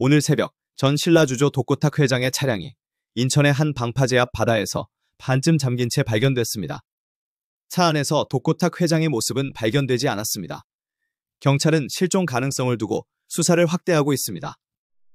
오늘 새벽 전 신라주조 독고탁 회장의 차량이 인천의 한 방파제 앞 바다에서 반쯤 잠긴 채 발견됐습니다. 차 안에서 독고탁 회장의 모습은 발견되지 않았습니다. 경찰은 실종 가능성을 두고 수사를 확대하고 있습니다.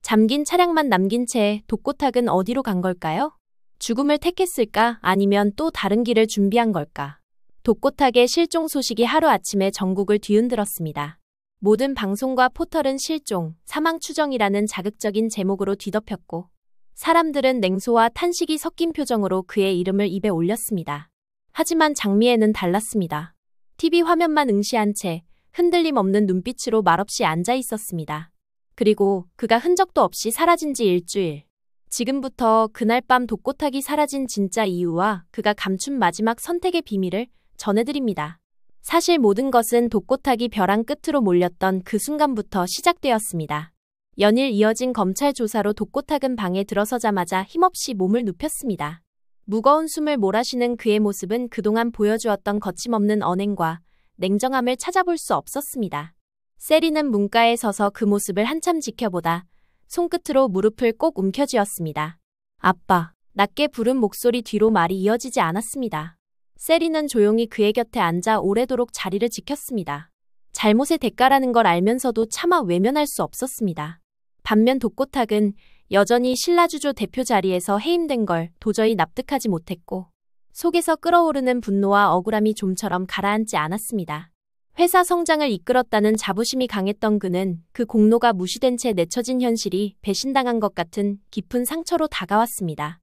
잠긴 차량만 남긴 채 독고탁은 어디로 간 걸까요? 죽음을 택했을까? 아니면 또 다른 길을 준비한 걸까? 독고탁의 실종 소식이 하루아침에 전국을 뒤흔들었습니다. 모든 방송과 포털은 실종, 사망 추정이라는 자극적인 제목으로 뒤덮였고 사람들은 냉소와 탄식이 섞인 표정으로 그의 이름을 입에 올렸습니다. 하지만 장미애는 달랐습니다. TV 화면만 응시한 채 흔들림 없는 눈빛으로 말없이 앉아 있었습니다. 그리고 그가 흔적도 없이 사라진 지 일주일. 지금부터 그날 밤 독고탁이 사라진 진짜 이유와 그가 감춘 마지막 선택의 비밀을 전해드립니다. 사실 모든 것은 독고탁이 벼랑 끝으로 몰렸던 그 순간부터 시작되었습니다. 연일 이어진 검찰 조사로 독고탁은 방에 들어서자마자 힘없이 몸을 눕혔습니다. 무거운 숨을 몰아쉬는 그의 모습은 그동안 보여주었던 거침없는 언행과 냉정함을 찾아볼 수 없었습니다. 세리는 문가에 서서 그 모습을 한참 지켜보다 손끝으로 무릎을 꼭 움켜쥐었습니다. 아빠, 낮게 부른 목소리 뒤로 말이 이어지지 않았습니다. 세리는 조용히 그의 곁에 앉아 오래도록 자리를 지켰습니다. 잘못의 대가라는 걸 알면서도 차마 외면할 수 없었습니다. 반면 독고탁은 여전히 신라주조 대표 자리에서 해임된 걸 도저히 납득하지 못했고 속에서 끓어오르는 분노와 억울함이 좀처럼 가라앉지 않았습니다. 회사 성장을 이끌었다는 자부심이 강했던 그는 그 공로가 무시된 채 내쳐진 현실이 배신당한 것 같은 깊은 상처로 다가왔습니다.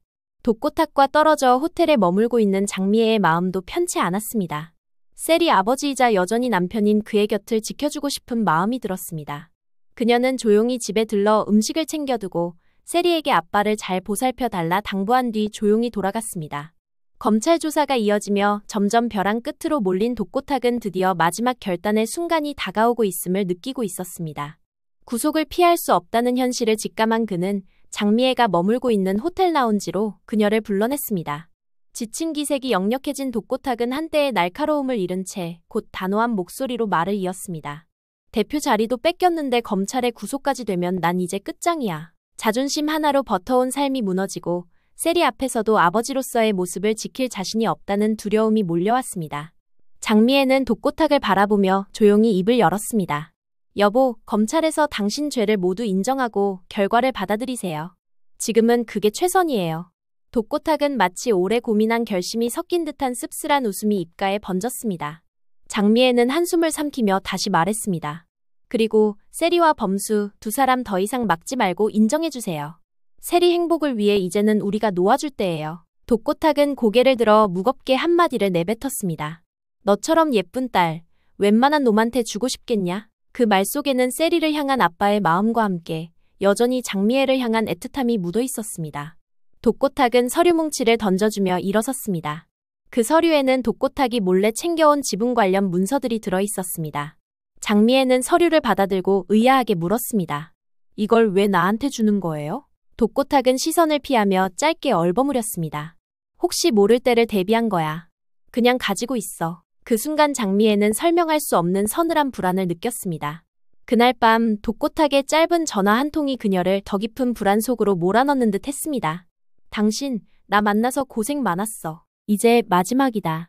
독고탁과 떨어져 호텔에 머물고 있는 장미애의 마음도 편치 않았습니다. 셀이 아버지이자 여전히 남편인 그의 곁을 지켜주고 싶은 마음이 들었습니다. 그녀는 조용히 집에 들러 음식을 챙겨두고 셀이에게 아빠를 잘 보살펴달라 당부한 뒤 조용히 돌아갔습니다. 검찰 조사가 이어지며 점점 벼랑 끝으로 몰린 독고탁은 드디어 마지막 결단의 순간이 다가오고 있음을 느끼고 있었습니다. 구속을 피할 수 없다는 현실을 직감한 그는 장미애가 머물고 있는 호텔 라운지로 그녀를 불러냈습니다. 지친 기색이 역력해진 독고탁은 한때의 날카로움을 잃은 채 곧 단호한 목소리로 말을 이었습니다. 대표 자리도 뺏겼는데 검찰의 구속까지 되면 난 이제 끝장이야. 자존심 하나로 버텨온 삶이 무너지고 세리 앞에서도 아버지로서의 모습을 지킬 자신이 없다는 두려움이 몰려왔습니다. 장미애는 독고탁을 바라보며 조용히 입을 열었습니다. 여보, 검찰에서 당신 죄를 모두 인정하고 결과를 받아들이세요. 지금은 그게 최선이에요. 독고탁은 마치 오래 고민한 결심이 섞인 듯한 씁쓸한 웃음이 입가에 번졌습니다. 장미애는 한숨을 삼키며 다시 말했습니다. 그리고 세리와 범수 두 사람 더 이상 막지 말고 인정해주세요. 세리 행복을 위해 이제는 우리가 놓아줄 때예요. 독고탁은 고개를 들어 무겁게 한마디를 내뱉었습니다. 너처럼 예쁜 딸, 웬만한 놈한테 주고 싶겠냐? 그 말 속에는 세리를 향한 아빠의 마음과 함께 여전히 장미애를 향한 애틋함이 묻어 있었습니다. 독고탁은 서류 뭉치를 던져주며 일어섰습니다. 그 서류에는 독고탁이 몰래 챙겨온 지분 관련 문서들이 들어 있었습니다. 장미애는 서류를 받아들고 의아하게 물었습니다. 이걸 왜 나한테 주는 거예요? 독고탁은 시선을 피하며 짧게 얼버무렸습니다. 혹시 모를 때를 대비한 거야. 그냥 가지고 있어. 그 순간 장미애는 설명할 수 없는 서늘한 불안을 느꼈습니다. 그날 밤 독고탁의 짧은 전화 한 통이 그녀를 더 깊은 불안 속으로 몰아넣는 듯 했습니다. 당신, 나 만나서 고생 많았어. 이제 마지막이다.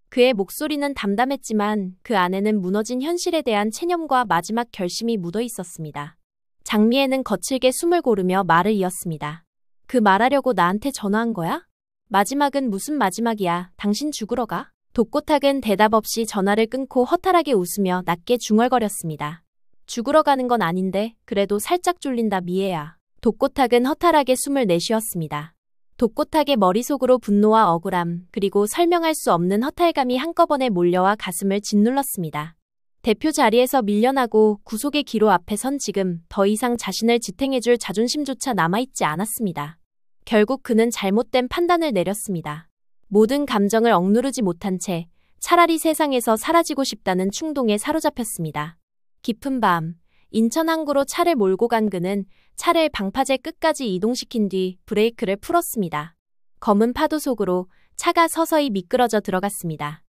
그의 목소리는 담담했지만 그 안에는 무너진 현실에 대한 체념과 마지막 결심이 묻어 있었습니다. 장미애는 거칠게 숨을 고르며 말을 이었습니다. 그 말하려고 나한테 전화한 거야? 마지막은 무슨 마지막이야. 당신 죽으러 가? 독고탁은 대답 없이 전화를 끊고 허탈하게 웃으며 낮게 중얼거렸습니다. 죽으러 가는 건 아닌데 그래도 살짝 졸린다 미애야. 독고탁은 허탈하게 숨을 내쉬었습니다. 독고탁의 머릿속으로 분노와 억울함 그리고 설명할 수 없는 허탈감이 한꺼번에 몰려와 가슴을 짓눌렀습니다. 대표 자리에서 밀려나고 구속의 기로 앞에 선 지금 더 이상 자신을 지탱해줄 자존심조차 남아있지 않았습니다. 결국 그는 잘못된 판단을 내렸습니다. 모든 감정을 억누르지 못한 채 차라리 세상에서 사라지고 싶다는 충동에 사로잡혔습니다. 깊은 밤, 인천 항구로 차를 몰고 간 그는 차를 방파제 끝까지 이동시킨 뒤 브레이크를 풀었습니다. 검은 파도 속으로 차가 서서히 미끄러져 들어갔습니다.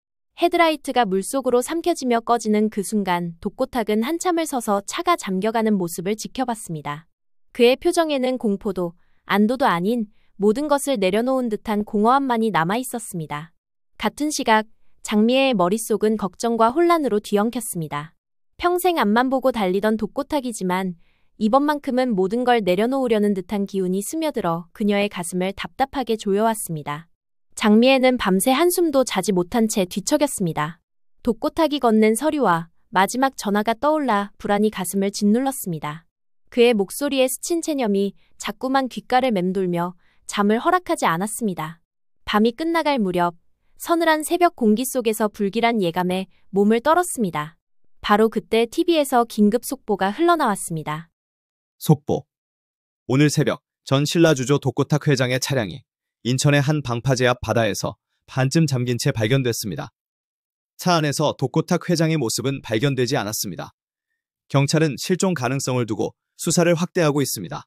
헤드라이트가 물속으로 삼켜지며 꺼지는 그 순간 독고탁은 한참을 서서 차가 잠겨가는 모습을 지켜봤습니다. 그의 표정에는 공포도 안도도 아닌 모든 것을 내려놓은 듯한 공허함만이 남아 있었습니다. 같은 시각 장미애의 머릿속은 걱정과 혼란으로 뒤엉켰습니다. 평생 앞만 보고 달리던 독고탁이지만 이번만큼은 모든 걸 내려놓으려는 듯한 기운이 스며들어 그녀의 가슴을 답답하게 조여왔습니다. 장미애는 밤새 한숨도 자지 못한 채 뒤척였습니다. 독고탁이 건넨 서류와 마지막 전화가 떠올라 불안이 가슴을 짓눌렀습니다. 그의 목소리에 스친 체념이 자꾸만 귓가를 맴돌며 잠을 허락하지 않았습니다. 밤이 끝나갈 무렵 서늘한 새벽 공기 속에서 불길한 예감에 몸을 떨었습니다. 바로 그때 TV에서 긴급 속보가 흘러나왔습니다. 속보. 오늘 새벽 전 신라주조 독고탁 회장의 차량이 인천의 한 방파제 앞 바다에서 반쯤 잠긴 채 발견됐습니다. 차 안에서 독고탁 회장의 모습은 발견되지 않았습니다. 경찰은 실종 가능성을 두고 수사를 확대하고 있습니다.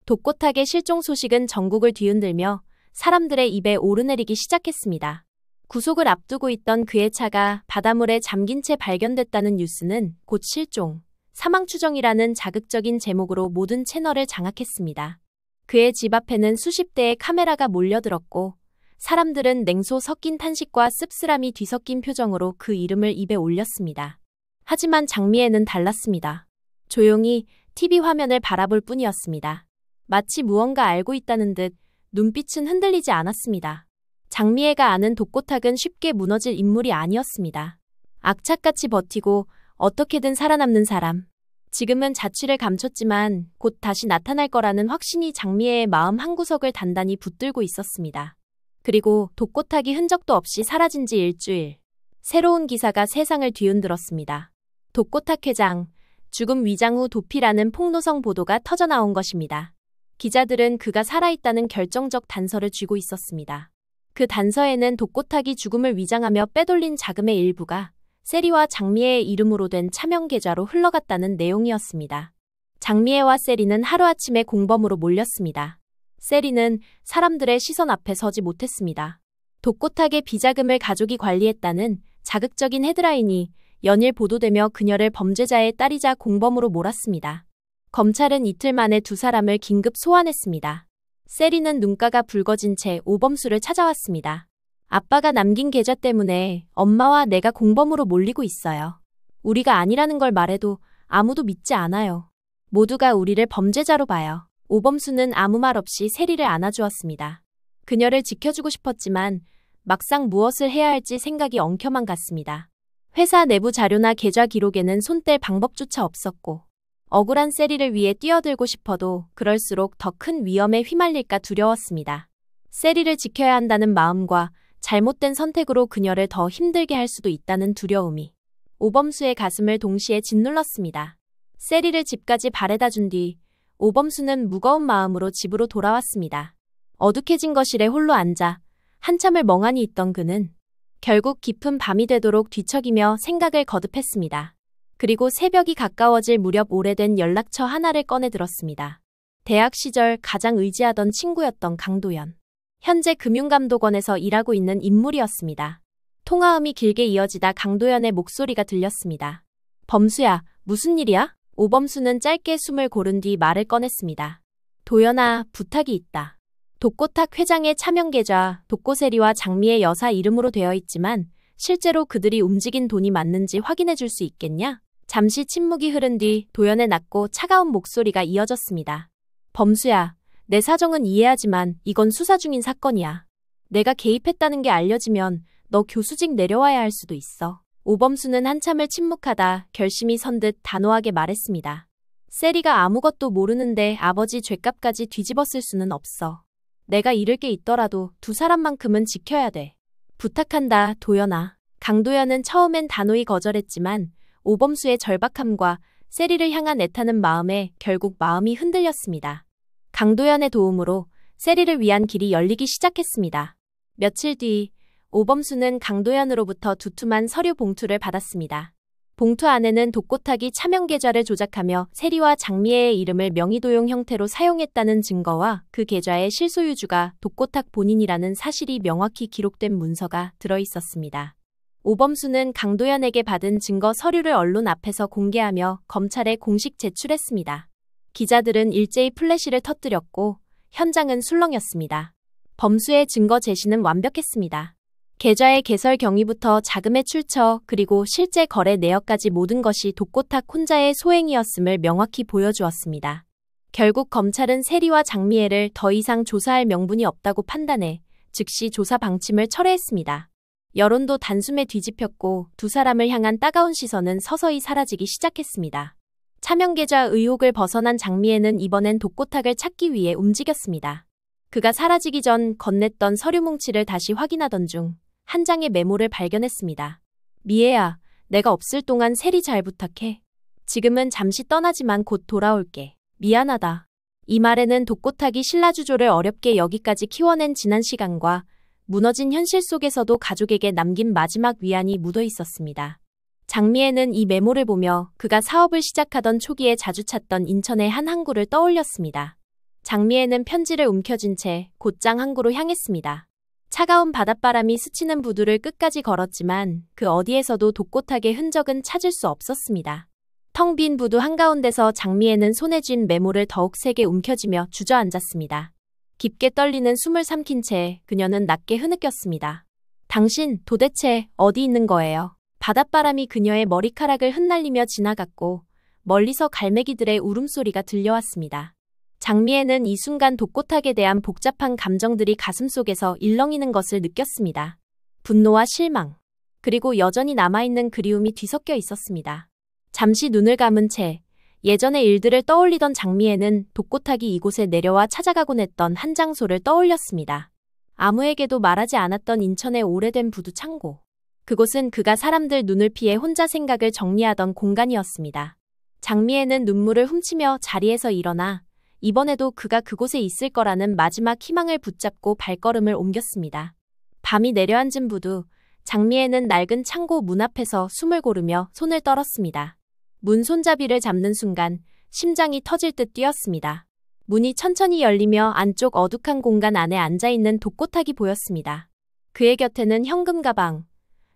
독고탁의 실종 소식은 전국을 뒤흔들며 사람들의 입에 오르내리기 시작했습니다. 구속을 앞두고 있던 그의 차가 바닷물에 잠긴 채 발견됐다는 뉴스는 곧 실종, 사망 추정이라는 자극적인 제목으로 모든 채널을 장악했습니다. 그의 집 앞에는 수십 대의 카메라가 몰려들었고 사람들은 냉소 섞인 탄식과 씁쓸함이 뒤섞인 표정으로 그 이름을 입에 올렸습니다. 하지만 장미애는 달랐습니다. 조용히 TV 화면을 바라볼 뿐이었습니다. 마치 무언가 알고 있다는 듯 눈빛은 흔들리지 않았습니다. 장미애가 아는 독고탁은 쉽게 무너질 인물이 아니었습니다. 악착같이 버티고 어떻게든 살아남는 사람. 지금은 자취를 감췄지만 곧 다시 나타날 거라는 확신이 장미애의 마음 한구석을 단단히 붙들고 있었습니다. 그리고 독고탁이 흔적도 없이 사라진 지 일주일. 새로운 기사가 세상을 뒤흔들었습니다. 독고탁 회장, 죽음 위장 후 도피라는 폭로성 보도가 터져나온 것입니다. 기자들은 그가 살아있다는 결정적 단서를 쥐고 있었습니다. 그 단서에는 독고탁이 죽음을 위장하며 빼돌린 자금의 일부가 세리와 장미애의 이름으로 된 차명 계좌로 흘러갔다는 내용이었습니다. 장미애와 세리는 하루아침에 공범으로 몰렸습니다. 세리는 사람들의 시선 앞에 서지 못했습니다. 독고탁의 비자금을 가족이 관리했다는 자극적인 헤드라인이 연일 보도되며 그녀를 범죄자의 딸이자 공범으로 몰았습니다. 검찰은 이틀 만에 두 사람을 긴급 소환했습니다. 세리는 눈가가 붉어진 채 오범수를 찾아왔습니다. 아빠가 남긴 계좌 때문에 엄마와 내가 공범으로 몰리고 있어요. 우리가 아니라는 걸 말해도 아무도 믿지 않아요. 모두가 우리를 범죄자로 봐요. 오범수는 아무 말 없이 세리를 안아주었습니다. 그녀를 지켜주고 싶었지만 막상 무엇을 해야 할지 생각이 엉켜만 갔습니다. 회사 내부 자료나 계좌 기록에는 손댈 방법조차 없었고 억울한 세리를 위해 뛰어들고 싶어도 그럴수록 더 큰 위험에 휘말릴까 두려웠습니다. 세리를 지켜야 한다는 마음과 잘못된 선택으로 그녀를 더 힘들게 할 수도 있다는 두려움이 오범수의 가슴을 동시에 짓눌렀습니다. 세리를 집까지 바래다 준 뒤 오범수는 무거운 마음으로 집으로 돌아왔습니다. 어둑해진 거실에 홀로 앉아 한참을 멍하니 있던 그는 결국 깊은 밤이 되도록 뒤척이며 생각을 거듭했습니다. 그리고 새벽이 가까워질 무렵 오래된 연락처 하나를 꺼내 들었습니다. 대학 시절 가장 의지하던 친구였던 강도연. 현재 금융감독원에서 일하고 있는 인물이었습니다. 통화음이 길게 이어지다 강도연의 목소리가 들렸습니다. 범수야, 무슨 일이야? 오범수는 짧게 숨을 고른 뒤 말을 꺼냈습니다. 도연아, 부탁이 있다. 독고탁 회장의 차명계좌 독고세리와 장미의 여사 이름으로 되어 있지만 실제로 그들이 움직인 돈이 맞는지 확인해 줄 수 있겠냐? 잠시 침묵이 흐른 뒤 도연의 낮고 차가운 목소리가 이어졌습니다. 범수야, 내 사정은 이해하지만 이건 수사 중인 사건이야. 내가 개입했다는 게 알려지면 너 교수직 내려와야 할 수도 있어. 오범수는 한참을 침묵하다 결심이 선 듯 단호하게 말했습니다. 세리가 아무것도 모르는데 아버지 죗값까지 뒤집었을 수는 없어. 내가 잃을 게 있더라도 두 사람만큼은 지켜야 돼. 부탁한다, 도연아. 강도연은 처음엔 단호히 거절했지만 오범수의 절박함과 세리를 향한 애타는 마음에 결국 마음이 흔들렸습니다. 강도연의 도움으로 세리를 위한 길이 열리기 시작했습니다. 며칠 뒤 오범수는 강도연으로부터 두툼한 서류 봉투를 받았습니다. 봉투 안에는 독고탁이 차명계좌를 조작하며 세리와 장미애의 이름을 명의도용 형태로 사용했다는 증거와 그 계좌의 실소유주가 독고탁 본인이라는 사실이 명확히 기록된 문서가 들어있었습니다. 오범수는 강도연에게 받은 증거 서류를 언론 앞에서 공개하며 검찰에 공식 제출했습니다. 기자들은 일제히 플래시를 터뜨렸고 현장은 술렁였습니다. 범수의 증거 제시는 완벽했습니다. 계좌의 개설 경위부터 자금의 출처 그리고 실제 거래 내역까지 모든 것이 독고탁 혼자의 소행이었음을 명확히 보여주었습니다. 결국 검찰은 세리와 장미애를 더 이상 조사할 명분이 없다고 판단해 즉시 조사 방침을 철회했습니다. 여론도 단숨에 뒤집혔고 두 사람을 향한 따가운 시선은 서서히 사라지기 시작했습니다. 차명계좌 의혹을 벗어난 장미애는 이번엔 독고탁을 찾기 위해 움직였습니다. 그가 사라지기 전 건넸던 서류 뭉치를 다시 확인하던 중 한 장의 메모를 발견했습니다. 미애야, 내가 없을 동안 세리 잘 부탁해. 지금은 잠시 떠나지만 곧 돌아올게. 미안하다. 이 말에는 독고탁이 신라주조를 어렵게 여기까지 키워낸 지난 시간과 무너진 현실 속에서도 가족에게 남긴 마지막 위안이 묻어 있었습니다. 장미애는 이 메모를 보며 그가 사업을 시작하던 초기에 자주 찾던 인천의 한 항구를 떠올렸습니다. 장미애는 편지를 움켜쥔 채 곧장 항구로 향했습니다. 차가운 바닷바람이 스치는 부두를 끝까지 걸었지만 그 어디에서도 독고탁의 흔적은 찾을 수 없었습니다. 텅 빈 부두 한가운데서 장미애는 손에 쥔 메모를 더욱 세게 움켜쥐며 주저앉았습니다. 깊게 떨리는 숨을 삼킨 채 그녀는 낮게 흐느꼈습니다. 당신 도대체 어디 있는 거예요? 바닷바람이 그녀의 머리카락을 흩날리며 지나갔고 멀리서 갈매기들의 울음소리가 들려왔습니다. 장미애는 이 순간 독고탁에 대한 복잡한 감정들이 가슴속에서 일렁이는 것을 느꼈습니다. 분노와 실망, 그리고 여전히 남아있는 그리움이 뒤섞여 있었습니다. 잠시 눈을 감은 채 예전의 일들을 떠올리던 장미애는 독고탁이 이곳에 내려와 찾아가곤 했던 한 장소를 떠올렸습니다. 아무에게도 말하지 않았던 인천의 오래된 부두 창고. 그곳은 그가 사람들 눈을 피해 혼자 생각을 정리하던 공간이었습니다. 장미애는 눈물을 훔치며 자리에서 일어나 이번에도 그가 그곳에 있을 거라는 마지막 희망을 붙잡고 발걸음을 옮겼습니다. 밤이 내려앉은 부두, 장미애는 낡은 창고 문 앞에서 숨을 고르며 손을 떨었습니다. 문 손잡이를 잡는 순간 심장이 터질 듯 뛰었습니다. 문이 천천히 열리며 안쪽 어둑한 공간 안에 앉아있는 독고탁이 보였습니다. 그의 곁에는 현금 가방,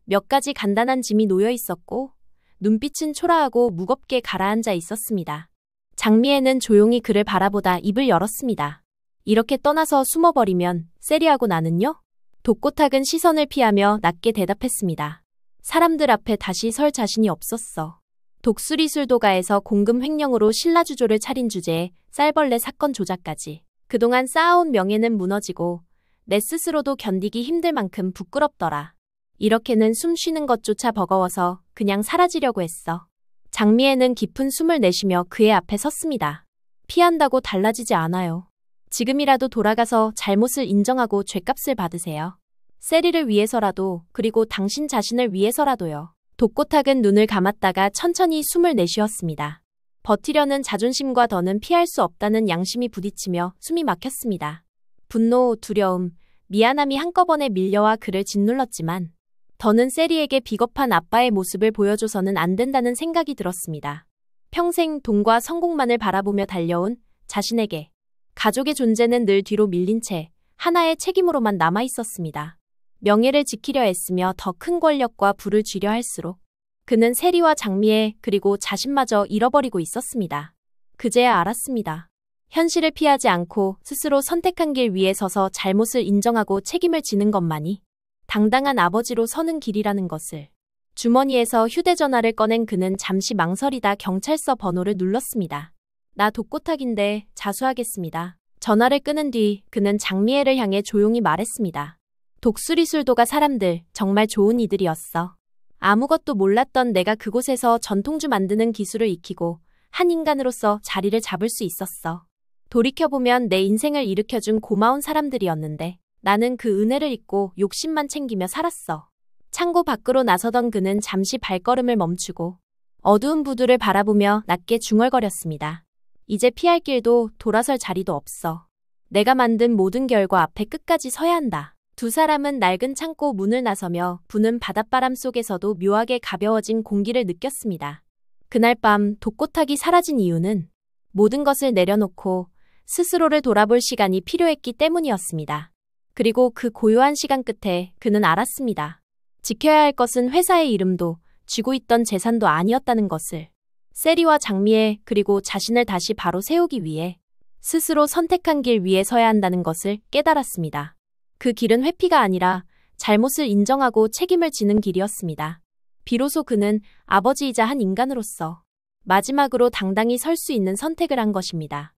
몇 가지 간단한 짐이 놓여 있었고 눈빛은 초라하고 무겁게 가라앉아 있었습니다. 장미애는 조용히 그를 바라보다 입을 열었습니다. 이렇게 떠나서 숨어버리면 세리하고 나는요? 독고탁은 시선을 피하며 낮게 대답했습니다. 사람들 앞에 다시 설 자신이 없었어. 독수리술도가에서 공금 횡령으로 신라주조를 차린 주제에 쌀벌레 사건 조작까지. 그동안 쌓아온 명예는 무너지고 내 스스로도 견디기 힘들 만큼 부끄럽더라. 이렇게는 숨 쉬는 것조차 버거워서 그냥 사라지려고 했어. 장미애는 깊은 숨을 내쉬며 그의 앞에 섰습니다. 피한다고 달라지지 않아요. 지금이라도 돌아가서 잘못을 인정하고 죗값을 받으세요. 세리를 위해서라도, 그리고 당신 자신을 위해서라도요. 독고탁은 눈을 감았다가 천천히 숨을 내쉬었습니다. 버티려는 자존심과 더는 피할 수 없다는 양심이 부딪히며 숨이 막혔습니다. 분노, 두려움, 미안함이 한꺼번에 밀려와 그를 짓눌렀지만 더는 세리에게 비겁한 아빠의 모습을 보여줘서는 안 된다는 생각이 들었습니다. 평생 돈과 성공만을 바라보며 달려온 자신에게 가족의 존재는 늘 뒤로 밀린 채 하나의 책임으로만 남아있었습니다. 명예를 지키려 애쓰며 더 큰 권력과 부를 쥐려 할수록 그는 세리와 장미애 그리고 자신마저 잃어버리고 있었습니다. 그제야 알았습니다. 현실을 피하지 않고 스스로 선택한 길 위에 서서 잘못을 인정하고 책임을 지는 것만이 당당한 아버지로 서는 길이라는 것을. 주머니에서 휴대전화를 꺼낸 그는 잠시 망설이다 경찰서 번호를 눌렀습니다. 나 독고탁인데 자수하겠습니다. 전화를 끊은 뒤 그는 장미애를 향해 조용히 말했습니다. 독수리술도가 사람들 정말 좋은 이들이었어. 아무것도 몰랐던 내가 그곳에서 전통주 만드는 기술을 익히고 한 인간으로서 자리를 잡을 수 있었어. 돌이켜보면 내 인생을 일으켜준 고마운 사람들이었는데 나는 그 은혜를 잊고 욕심만 챙기며 살았어. 창고 밖으로 나서던 그는 잠시 발걸음을 멈추고 어두운 부두를 바라보며 낮게 중얼거렸습니다. 이제 피할 길도 돌아설 자리도 없어. 내가 만든 모든 결과 앞에 끝까지 서야 한다. 두 사람은 낡은 창고 문을 나서며 부는 바닷바람 속에서도 묘하게 가벼워진 공기를 느꼈습니다. 그날 밤 독고탁이 사라진 이유는 모든 것을 내려놓고 스스로를 돌아볼 시간이 필요했기 때문이었습니다. 그리고 그 고요한 시간 끝에 그는 알았습니다. 지켜야 할 것은 회사의 이름도 쥐고 있던 재산도 아니었다는 것을. 세리와 장미애 그리고 자신을 다시 바로 세우기 위해 스스로 선택한 길 위에 서야 한다는 것을 깨달았습니다. 그 길은 회피가 아니라 잘못을 인정하고 책임을 지는 길이었습니다. 비로소 그는 아버지이자 한 인간으로서 마지막으로 당당히 설 수 있는 선택을 한 것입니다.